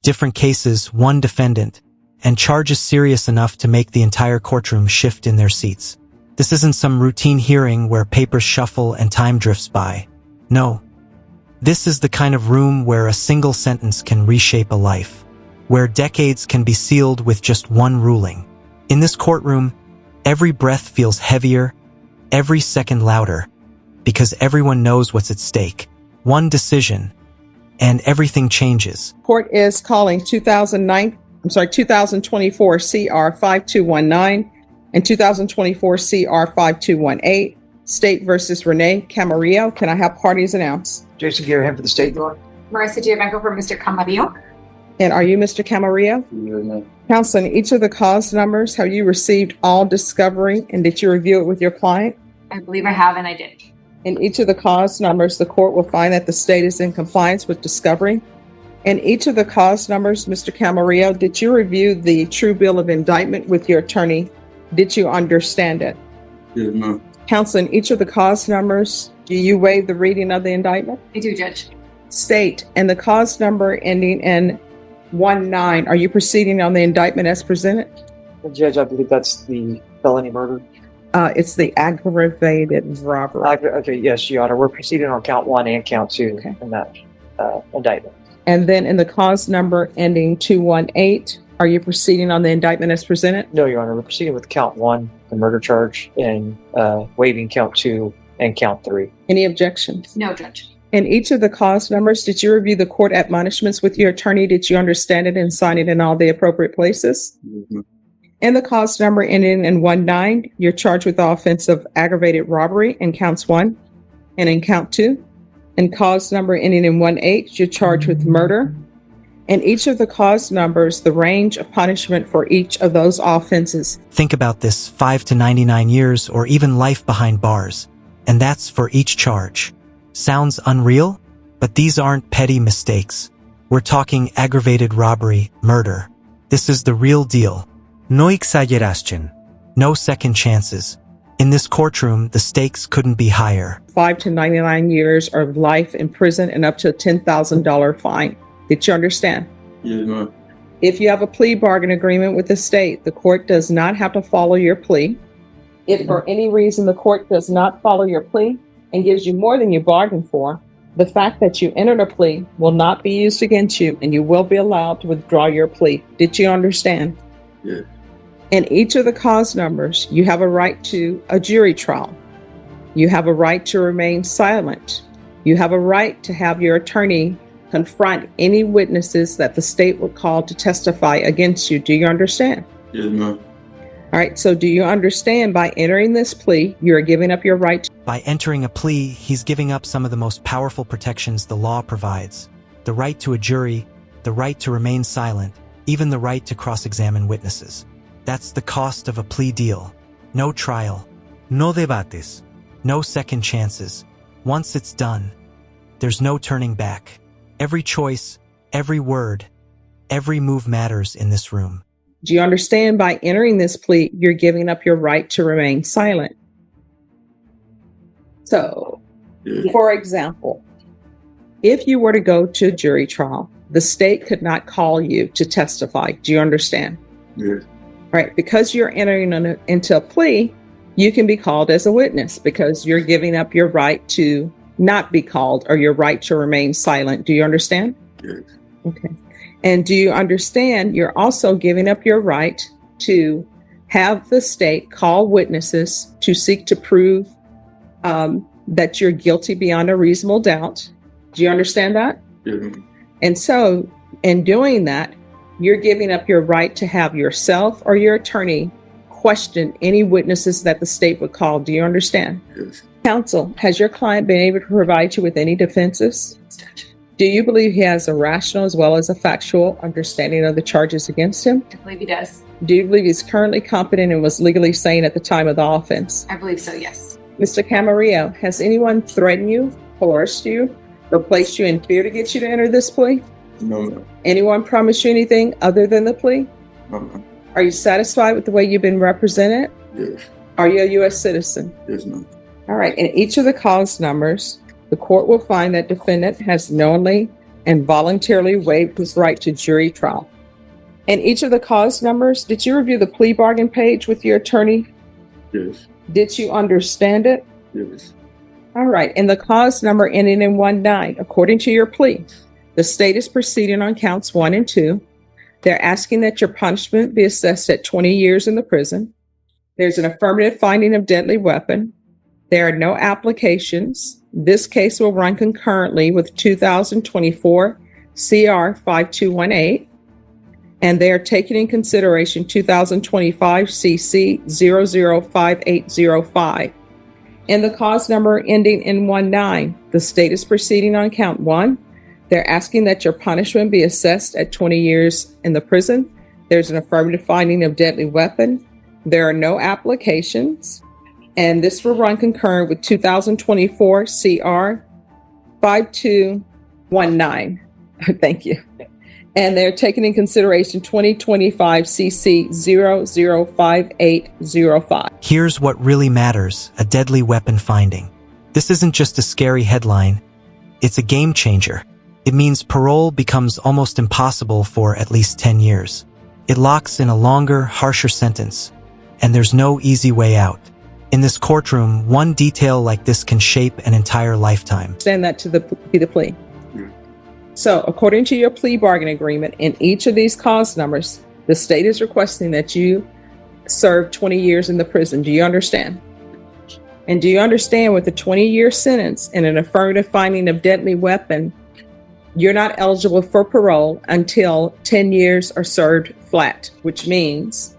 different cases, one defendant, and charges serious enough to make the entire courtroom shift in their seats. This isn't some routine hearing where papers shuffle and time drifts by. No. This is the kind of room where a single sentence can reshape a life, where decades can be sealed with just one ruling. In this courtroom, every breath feels heavier, every second louder, because everyone knows what's at stake. One decision, and everything changes. Court is calling 2024 CR 5219 and 2024 CR 5218, State versus Rene Camarillo. Can I have parties announced? Jason Garaham for the State Bar. Marissa Giovanco for Mr. Camarillo. And are you Mr. Camarillo? No. Counsel, in each of the cause numbers, have you received all discovery and did you review it with your client? I believe I have, and I did. In each of the cause numbers, the court will find that the state is in compliance with discovery. In each of the cause numbers, Mr. Camarillo, did you review the true bill of indictment with your attorney? Did you understand it? Yes, ma'am. Counsel, in each of the cause numbers, do you waive the reading of the indictment? I do, Judge. State, and the cause number ending in 19, are you proceeding on the indictment as presented? Judge, I believe that's the felony murder. It's the aggravated robbery. Okay, yes, Your Honor. We're proceeding on count 1 and count 2 Okay. in that indictment. And then in the cause number ending 218, are you proceeding on the indictment as presented? No, Your Honor. We're proceeding with count 1, the murder charge, and waiving count 2 and count 3. Any objections? No, Judge. In each of the cause numbers, did you review the court admonishments with your attorney? Did you understand it and sign it in all the appropriate places? Yes, ma'am. In the cause number ending in 19, you're charged with the offense of aggravated robbery in counts 1 and in count 2. In cause number ending in 18, you're charged with murder. In each of the cause numbers, the range of punishment for each of those offenses. Think about this, 5 to 99 years or even life behind bars. And that's for each charge. Sounds unreal? But these aren't petty mistakes. We're talking aggravated robbery, murder. This is the real deal. No exageración. No second chances. In this courtroom, the stakes couldn't be higher. 5 to 99 years or life in prison and up to a $10,000 fine. Did you understand? Yes, ma'am. If you have a plea bargain agreement with the state, the court does not have to follow your plea. If for any reason the court does not follow your plea and gives you more than you bargained for, the fact that you entered a plea will not be used against you and you will be allowed to withdraw your plea. Did you understand? Yes. In each of the cause numbers, you have a right to a jury trial. You have a right to remain silent. You have a right to have your attorney confront any witnesses that the state would call to testify against you. Do you understand? Yes, ma'am. All right, so do you understand by entering this plea, you are giving up your right? By entering a plea, he's giving up some of the most powerful protections the law provides. The right to a jury, the right to remain silent, even the right to cross-examine witnesses. That's the cost of a plea deal. No trial. No debates. No second chances. Once it's done, there's no turning back. Every choice, every word, every move matters in this room. Do you understand by entering this plea, you're giving up your right to remain silent? So, Yes. for example, if you were to go to a jury trial, the state could not call you to testify. Do you understand? Yes. Right, because you're entering into a plea, you can be called as a witness because you're giving up your right to not be called or your right to remain silent. Do you understand? Yes. Okay. And do you understand you're also giving up your right to have the state call witnesses to seek to prove that you're guilty beyond a reasonable doubt? Do you understand that? Yes, ma'am. And so in doing that, you're giving up your right to have yourself or your attorney question any witnesses that the state would call. Do you understand? Yes. Counsel, has your client been able to provide you with any defenses? Do you believe he has a rational as well as a factual understanding of the charges against him? I believe he does. Do you believe he's currently competent and was legally sane at the time of the offense? I believe so, yes. Mr. Camarillo, has anyone threatened you, coerced you, or placed you in fear to get you to enter this plea? No, ma'am. Anyone promised you anything other than the plea? No, ma'am. Are you satisfied with the way you've been represented? Yes. Are you a U.S. citizen? Yes, ma'am. All right. In each of the cause numbers, the court will find that defendant has knowingly and voluntarily waived his right to jury trial. And each of the cause numbers, did you review the plea bargain page with your attorney? Yes. Did you understand it? Yes. All right. And the cause number ending in 19, according to your plea, the state is proceeding on counts 1 and 2. They're asking that your punishment be assessed at 20 years in the prison. There's an affirmative finding of deadly weapon. There are no applications. This case will run concurrently with 2024 CR 5218. And they are taking in consideration 2025 CC 005805. And the cause number ending in 19, the state is proceeding on count 1. They're asking that your punishment be assessed at 20 years in the prison. There's an affirmative finding of deadly weapon. There are no applications. And this will run concurrent with 2024 CR 5219. Thank you. And they're taking in consideration 2025 CC 005805. Here's what really matters, a deadly weapon finding. This isn't just a scary headline. It's a game changer. It means parole becomes almost impossible for at least 10 years. It locks in a longer, harsher sentence. And there's no easy way out. In this courtroom, one detail like this can shape an entire lifetime. Stand that to be the plea. So, according to your plea bargain agreement, in each of these cause numbers, the state is requesting that you serve 20 years in the prison. Do you understand? And do you understand with the 20-year sentence and an affirmative finding of deadly weapon, you're not eligible for parole until 10 years are served flat, which means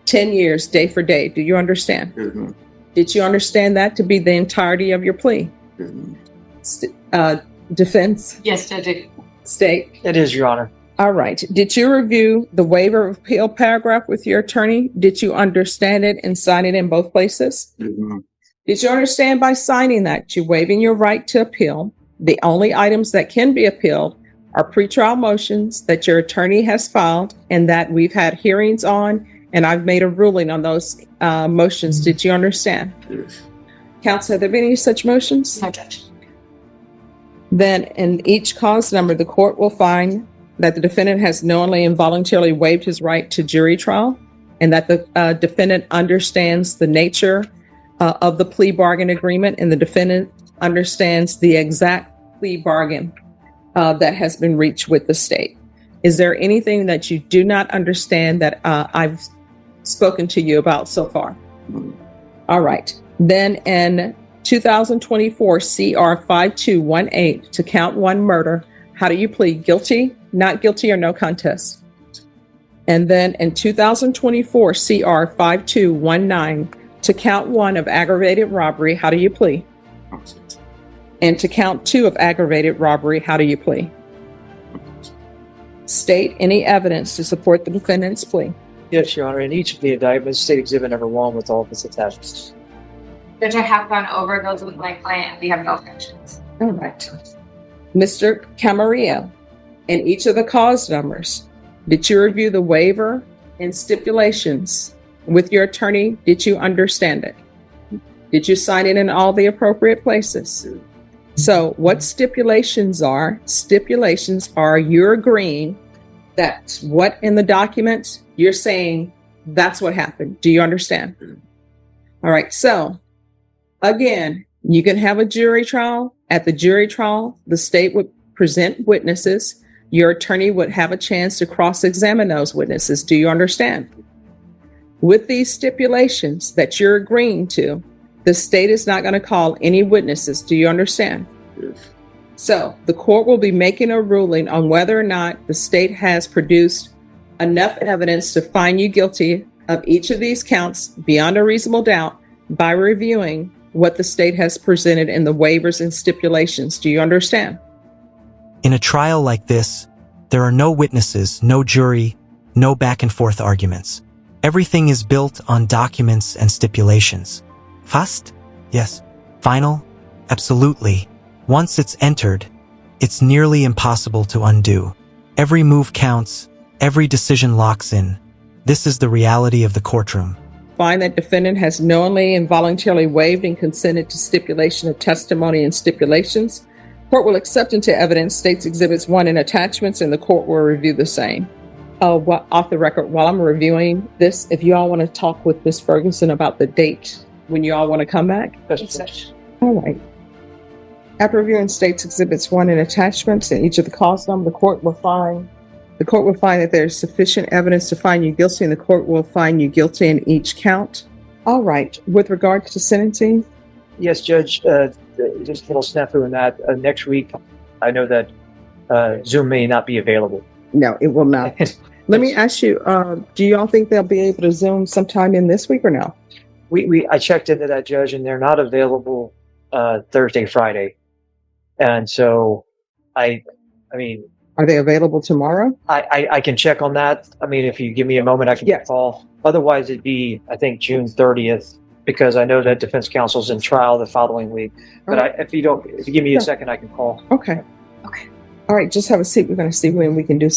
10 years day for day. Do you understand? Yes, ma'am. Did you understand that to be the entirety of your plea? Yes, ma'am. Defense? Yes, Judge. State? It is, Your Honor. All right. Did you review the waiver of appeal paragraph with your attorney? Did you understand it and sign it in both places? Yes, ma'am. Did you understand by signing that you're waiving your right to appeal? The only items that can be appealed are pretrial motions that your attorney has filed and that we've had hearings on, and I've made a ruling on those motions. Did you understand? Yes. Counsel, have there been any such motions? No, Judge. Then in each cause number, the court will find that the defendant has knowingly and voluntarily waived his right to jury trial and that the defendant understands the nature of the plea bargain agreement and the defendant understands the exact plea bargain that has been reached with the state. Is there anything that you do not understand that I've spoken to you about so far? All right. Then in 2024 CR 5218 to count 1 murder, how do you plead? Guilty, not guilty, or no contest? And then in 2024 CR 5219 to count 1 of aggravated robbery, how do you plead? And to count 2 of aggravated robbery, how do you plead? State any evidence to support the defendant's plea. Yes, Your Honor. In each of the indictments, State Exhibit Number 1 with all of its attachments. Judge, I have gone over those with my client and we have no objections. All right. Mr. Camarillo, in each of the cause numbers, did you review the waiver and stipulations with your attorney? Did you understand it? Did you sign it in all the appropriate places? So what stipulations are you're agreeing that what in the document you're saying that's what happened. Do you understand? All right. So again, you can have a jury trial. At the jury trial, the state would present witnesses. Your attorney would have a chance to cross-examine those witnesses. Do you understand? With these stipulations that you're agreeing to, the state is not going to call any witnesses. Do you understand? Yes. So the court will be making a ruling on whether or not the state has produced enough evidence to find you guilty of each of these counts beyond a reasonable doubt by reviewing what the state has presented in the waivers and stipulations. Do you understand? In a trial like this, there are no witnesses, no jury, no back and forth arguments. Everything is built on documents and stipulations. Fast? Yes. Final? Absolutely. Once it's entered, it's nearly impossible to undo. Every move counts, every decision locks in. This is the reality of the courtroom. Find that defendant has knowingly and voluntarily waived and consented to stipulation of testimony and stipulations. Court will accept into evidence state's exhibits 1 and attachments, and the court will review the same. Off the record, while I'm reviewing this, if you all want to talk with Ms. Ferguson about the date when you all want to come back. All right. After reviewing state's exhibits 1 and attachments and each of the cause number, the court will find that there is sufficient evidence to find you guilty, and the court will find you guilty in each count. All right. With regard to sentencing, Yes, Judge. Just a little snafu in that. Next week, I know that Zoom may not be available. no, it will not. Let me ask you, do you all think they'll be able to Zoom sometime in this week or no? I checked into that, Judge, and they're not available Thursday, Friday, and so I mean, Are they available tomorrow? I can check on that. I mean, if you give me a moment, I can Yes. call. Otherwise, it'd be, I think, June 30th, because I know that defense counsel's in trial the following week. But if you give me a second, I can call. Okay. Okay. All right, just have a seat. We're going to see when we can do